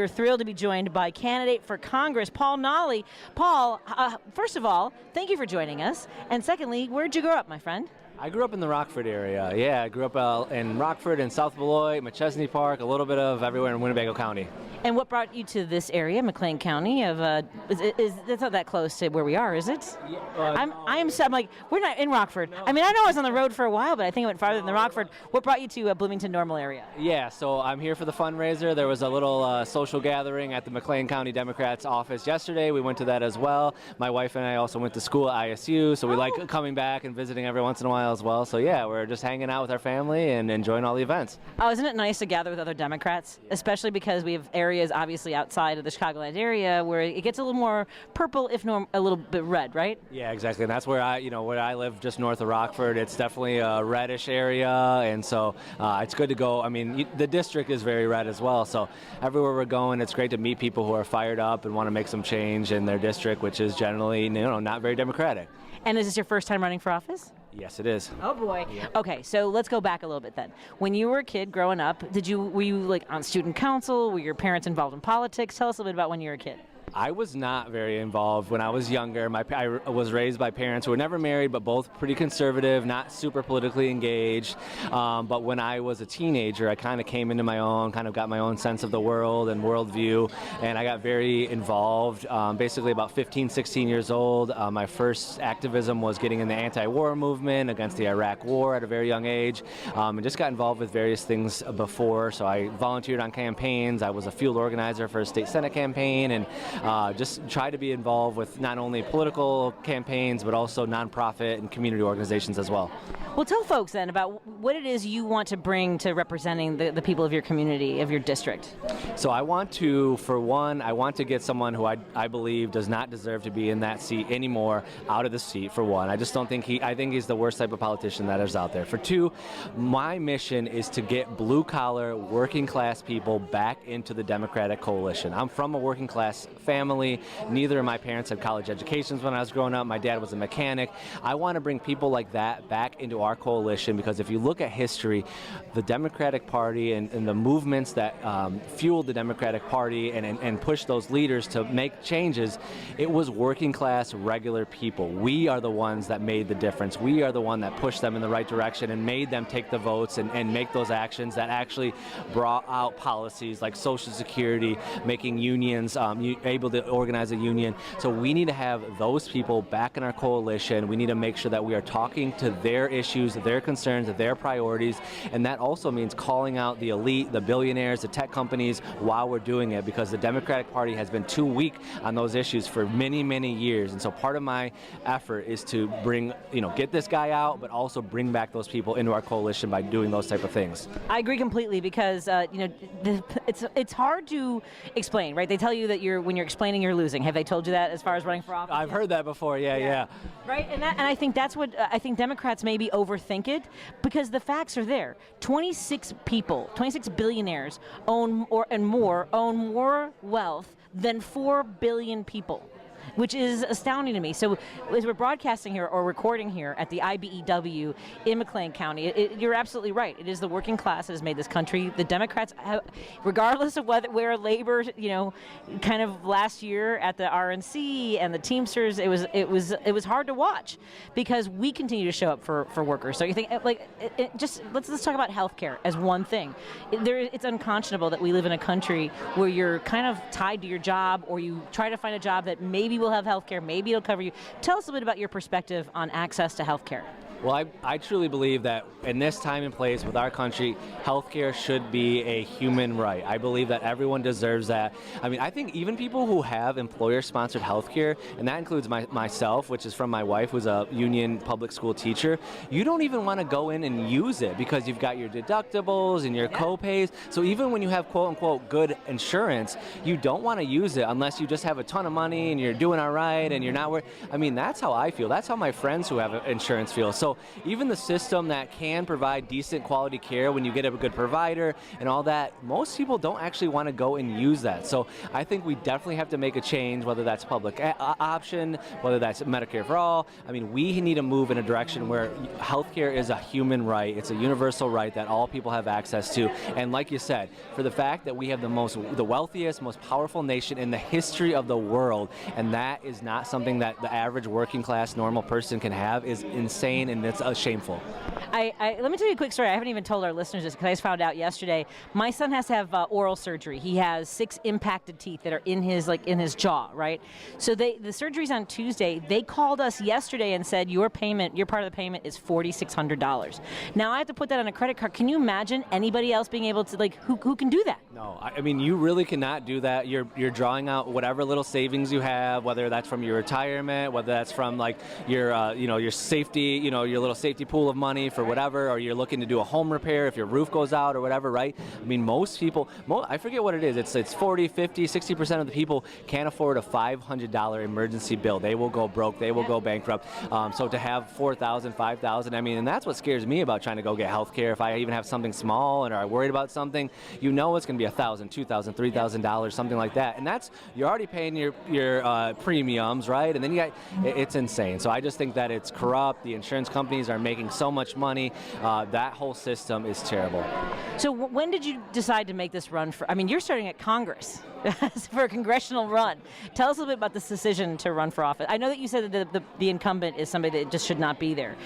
We're thrilled to be joined by candidate for Congress, Paul Nolley. Paul, first of all, thank you for joining us. And secondly, where'd you grow up, my friend? I grew up in the Rockford area. Yeah, I grew up in Rockford and South Beloit, McChesney Park, a little bit of everywhere in Winnebago County. And what brought you to this area, McLean County? That's not that close to where we are, is it? Yeah, I'm like, we're not in Rockford. No. I mean, I know I was on the road for a while, but I think I went farther than the Rockford. What brought you to Bloomington Normal area? Yeah, so I'm here for the fundraiser. There was a little social gathering at the McLean County Democrats office yesterday. We went to that as well. My wife and I also went to school at ISU, so we like coming back and visiting every once in a while as well. So yeah, we're just hanging out with our family and enjoying all the events. Oh, isn't it nice to gather with other Democrats, especially because we have areas obviously outside of the Chicagoland area where it gets a little more purple, if not a little bit red, right? Yeah, exactly. And that's where where I live, just north of Rockford. It's definitely a reddish area, and so it's good to go. I mean, the district is very red as well, so everywhere we're going, it's great to meet people who are fired up and want to make some change in their district, which is generally, not very democratic. And is this your first time running for office? Yes, it is. Oh boy. Yeah. Okay, so let's go back a little bit then. When you were a kid growing up, were you like on student council? Were your parents involved in politics? Tell us a little bit about when you were a kid. I was not very involved when I was younger. I was raised by parents who were never married, but both pretty conservative, not super politically engaged. But when I was a teenager, I kind of came into my own, kind of got my own sense of the world and worldview, and I got very involved. Basically about 15, 16 years old, my first activism was getting in the anti-war movement against the Iraq War at a very young age, and just got involved with various things before. So I volunteered on campaigns. I was a field organizer for a state senate campaign, and just try to be involved with not only political campaigns, but also nonprofit and community organizations as well. Well, tell folks then about what it is you want to bring to representing the people of your community, of your district. So I want to, for one, I want to get someone who I believe does not deserve to be in that seat anymore out of the seat, for one. I just don't think I think he's the worst type of politician that is out there. For two, my mission is to get blue-collar, working-class people back into the Democratic coalition. I'm from a working-class family. Neither of my parents had college educations when I was growing up. My dad was a mechanic. I want to bring people like that back into our coalition, because if you look at history, the Democratic Party and the movements that fueled the Democratic Party and pushed those leaders to make changes, it was working class, regular people. We are the ones that made the difference. We are the one that pushed them in the right direction and made them take the votes and make those actions that actually brought out policies like Social Security, making unions able to organize a union. So we need to have those people back in our coalition. We need to make sure that we are talking to their issues, their concerns, their priorities, and that also means calling out the elite, the billionaires, the tech companies while we're doing it, because the Democratic Party has been too weak on those issues for many, many years. And so part of my effort is to bring, get this guy out, but also bring back those people into our coalition by doing those type of things. I agree completely, because it's hard to explain, right? They tell you that when you're explaining, you're losing. Have they told you that as far as running for office? I've heard that before. Yeah. Right, and I think that's what I think Democrats maybe overthink it, because the facts are there. 26 billionaires own more wealth than 4 billion people, which is astounding to me. So as we're broadcasting here or recording here at the IBEW in McLean County, you're absolutely right. It is the working class that has made this country. The Democrats, regardless of where labor, kind of last year at the RNC and the Teamsters, it was hard to watch, because we continue to show up for workers. So you think let's talk about healthcare as one thing. It's unconscionable that we live in a country where you're kind of tied to your job, or you try to find a job that maybe will have health care, maybe it'll cover you. Tell us a bit about your perspective on access to health care. Well, I truly believe that in this time and place with our country, healthcare should be a human right. I believe that everyone deserves that. I mean, I think even people who have employer-sponsored healthcare, and that includes myself, which is from my wife, who's a union public school teacher, you don't even want to go in and use it, because you've got your deductibles and your co-pays. So even when you have quote-unquote good insurance, you don't want to use it unless you just have a ton of money and you're doing all right and you're not worried. I mean, that's how I feel. That's how my friends who have insurance feel. So So even the system that can provide decent quality care when you get a good provider and all that, most people don't actually want to go and use that. So I think we definitely have to make a change, whether that's public option, whether that's Medicare for all. I mean, we need to move in a direction where healthcare is a human right. It's a universal right that all people have access to. And like you said, for the fact that we have the wealthiest, most powerful nation in the history of the world, and that is not something that the average working class normal person can have, is insane, and it's shameful. Let me tell you a quick story. I haven't even told our listeners this because I just found out yesterday. My son has to have oral surgery. He has 6 impacted teeth that are in his jaw, right? So the surgery's on Tuesday. They called us yesterday and said your part of the payment is $4,600. Now I have to put that on a credit card. Can you imagine anybody else being able to, who can do that? No, I mean, you really cannot do that. You're drawing out whatever little savings you have, whether that's from your retirement, whether that's from your safety, your little safety pool of money for whatever, or you're looking to do a home repair if your roof goes out or whatever, right? I mean, most people, I forget what it is. It's 40, 50, 60% of the people can't afford a $500 emergency bill. They will go broke. They will go bankrupt. So to have $4,000, $5,000, I mean, and that's what scares me about trying to go get health care. If I even have something small and I'm worried about something, it's going to be $1,000, $2,000, $3,000, something like that. And you're already paying your premiums, right? And then it's insane. So I just think that it's corrupt. The insurance companies are making so much money. That whole system is terrible. So when did you decide to make this run for? I mean, you're starting at Congress for a congressional run. Tell us a little bit about this decision to run for office. I know that you said that the incumbent is somebody that just should not be there,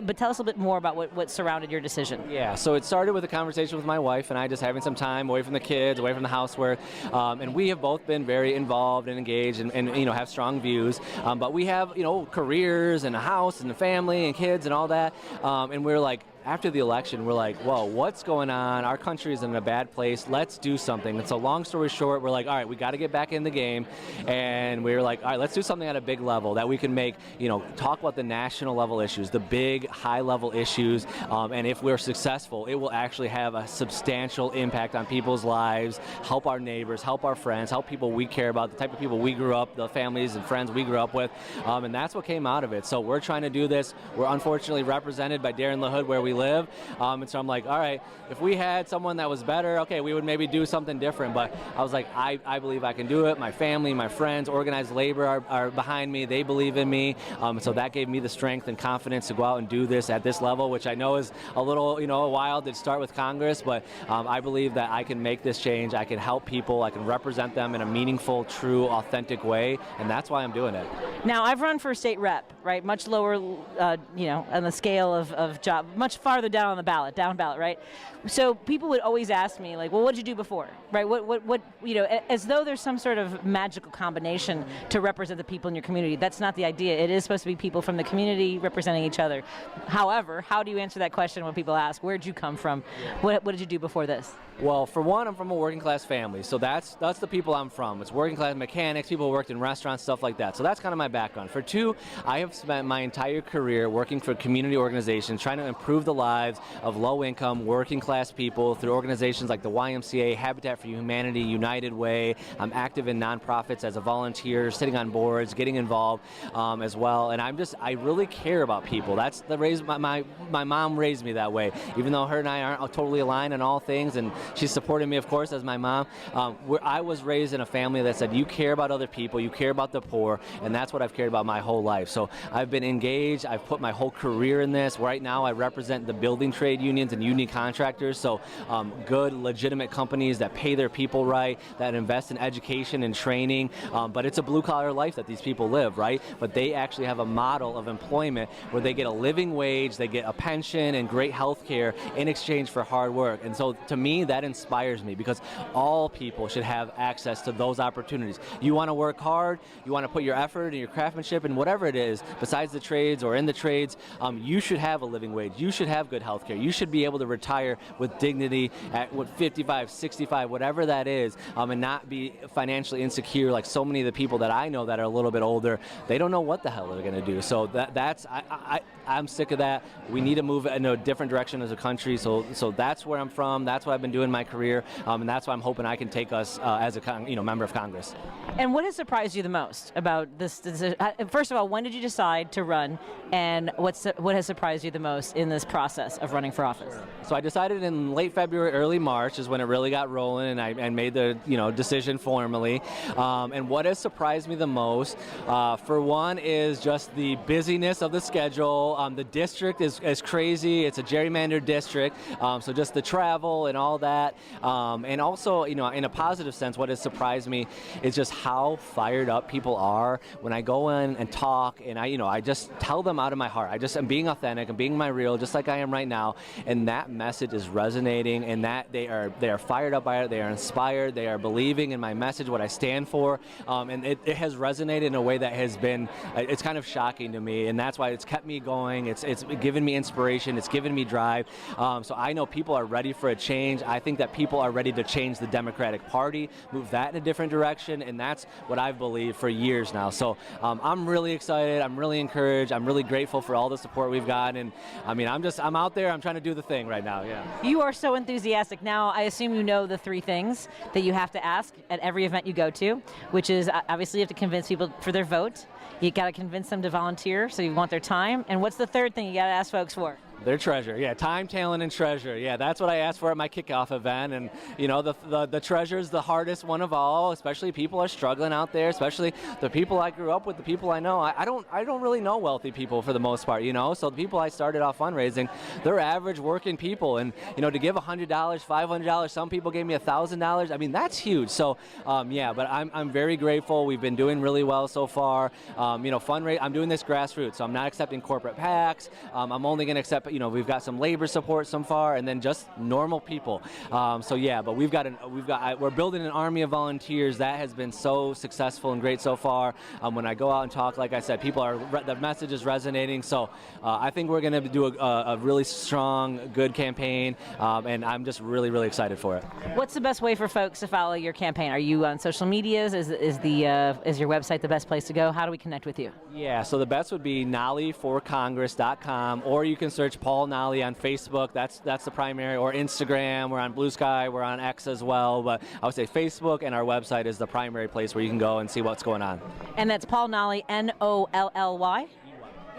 but tell us a little bit more about what surrounded your decision. Yeah, so it started with a conversation with my wife and I, just having some time away from the kids, away from the housework, and we have both been very involved and engaged and have strong views, but we have careers and a house and a family and kids and all that, and we're like, after the election, we're like, whoa, what's going on? Our country is in a bad place. Let's do something. And so long story short, we're like, all right, we got to get back in the game. And we were like, all right, let's do something at a big level that we can make, talk about the national level issues, the big high level issues. And if we're successful, it will actually have a substantial impact on people's lives, help our neighbors, help our friends, help people we care about, the type of people we grew up, the families and friends we grew up with. And that's what came out of it. So we're trying to do this. We're unfortunately represented by Darren LaHood where we live, and so I'm like, all right, if we had someone that was better, okay, we would maybe do something different, but I was like, I believe I can do it. My family, my friends, organized labor are behind me. They believe in me, so that gave me the strength and confidence to go out and do this at this level, which I know is a little, wild to start with Congress, but I believe that I can make this change. I can help people. I can represent them in a meaningful, true, authentic way, and that's why I'm doing it. Now, I've run for state rep, right? Much lower, on the scale of job, much farther down on the ballot, down ballot, right? So people would always ask me, like, well, what'd you do before, right? What as though there's some sort of magical combination to represent the people in your community. That's not the idea. It is supposed to be people from the community representing each other. However, how do you answer that question when people ask, where'd you come from? What did you do before this? Well, for one, I'm from a working class family, so that's the people I'm from. It's working class mechanics, people who worked in restaurants, stuff like that. So that's kind of my background. For two, I have spent my entire career working for community organizations, trying to improve the lives of low-income, working-class people through organizations like the YMCA, Habitat for Humanity, United Way. I'm active in nonprofits as a volunteer, sitting on boards, getting involved as well. And I really care about people. That's my mom raised me that way. Even though her and I aren't totally aligned on all things, and she's supported me, of course, as my mom. I was raised in a family that said, you care about other people, you care about the poor, and that's what I've cared about my whole life. So I've been engaged. I've put my whole career in this. Right now, I represent the building trade unions and union contractors, so good, legitimate companies that pay their people right, that invest in education and training, but it's a blue-collar life that these people live, right? But they actually have a model of employment where they get a living wage, they get a pension and great health care in exchange for hard work. And so to me, that inspires me because all people should have access to those opportunities. You want to work hard, you want to put your effort and your craftsmanship and whatever it is, besides the trades or in the trades, you should have a living wage. You should have good health care. You should be able to retire with dignity at 55, 65, whatever that is, and not be financially insecure like so many of the people that I know that are a little bit older. They don't know what the hell they're going to do. So I'm sick of that. We need to move in a different direction as a country. So that's where I'm from. That's what I've been doing my career, and that's why I'm hoping I can take us as a member of Congress. And what has surprised you the most about this decision? First of all, when did you decide to run, and what has surprised you the most in this process of running for office? So I decided in late February, early March is when it really got rolling, and I made the decision formally. And what has surprised me the most, for one, is just the busyness of the schedule. The district is crazy. It's a gerrymandered district, so just the travel and all that. And also, in a positive sense, what has surprised me is just how fired up people are when I go in and talk, and I just tell them out of my heart. I'm being authentic, I'm being my real, just like I am right now, and that message is resonating, and that they are fired up by it, they are inspired, they are believing in my message, what I stand for, and it has resonated in a way that has been, it's kind of shocking to me, and that's why it's kept me going. It's given me inspiration, it's given me drive. So I know people are ready for a change. I think that people are ready to change the Democratic Party, move that in a different direction, and that's what I've believed for years now. So I'm really excited, I'm really encouraged, I'm really grateful for all the support we've got, and I'm out there, I'm trying to do the thing right now, yeah. You are so enthusiastic. Now, I assume you know the three things that you have to ask at every event you go to, which is obviously you have to convince people for their vote. You got to convince them to volunteer, so you want their time. And what's the third thing you got to ask folks for? Their treasure, yeah, time, talent, and treasure. Yeah, that's what I asked for at my kickoff event, and the treasure's the hardest one of all. Especially people are struggling out there, especially the people I grew up with, the people I know. I don't really know wealthy people for the most part, So the people I started off fundraising, they're average working people, and to give $100, $500, some people gave me $1,000. That's huge. So but I'm very grateful. We've been doing really well so far. I'm doing this grassroots, so I'm not accepting corporate PACs. I'm only going to accept. We've got some labor support so far, and then just normal people. But we're building an army of volunteers that has been so successful and great so far. When I go out and talk, like I said, the message is resonating. So I think we're going to do a really strong, good campaign, and I'm just really, really excited for it. What's the best way for folks to follow your campaign? Are you on social medias? Is your website the best place to go? How do we connect with you? Yeah, so the best would be NolleyForCongress.com, or you can search Paul Nolley on Facebook. That's the primary, or Instagram. We're on Blue Sky. We're on X as well. But I would say Facebook and our website is the primary place where you can go and see what's going on. And that's Paul Nolley, Nolley.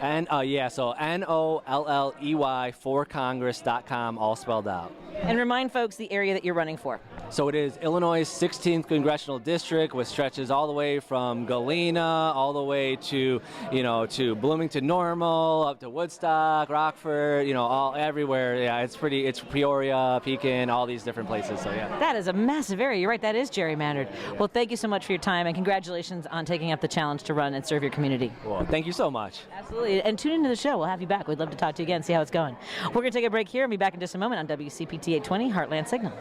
And so Nolley forcongress.com, all spelled out. And remind folks the area that you're running for. So it is Illinois' 16th Congressional District, which stretches all the way from Galena, all the way to Bloomington Normal, up to Woodstock, Rockford, all everywhere. Yeah, it's Peoria, Pekin, all these different places. So yeah. That is a massive area. You're right, that is gerrymandered. Well, thank you so much for your time, and congratulations on taking up the challenge to run and serve your community. Well, thank you so much. Absolutely. And tune into the show. We'll have you back. We'd love to talk to you again, see how it's going. We're going to take a break here and be back in just a moment on WCPT 820 Heartland Signal.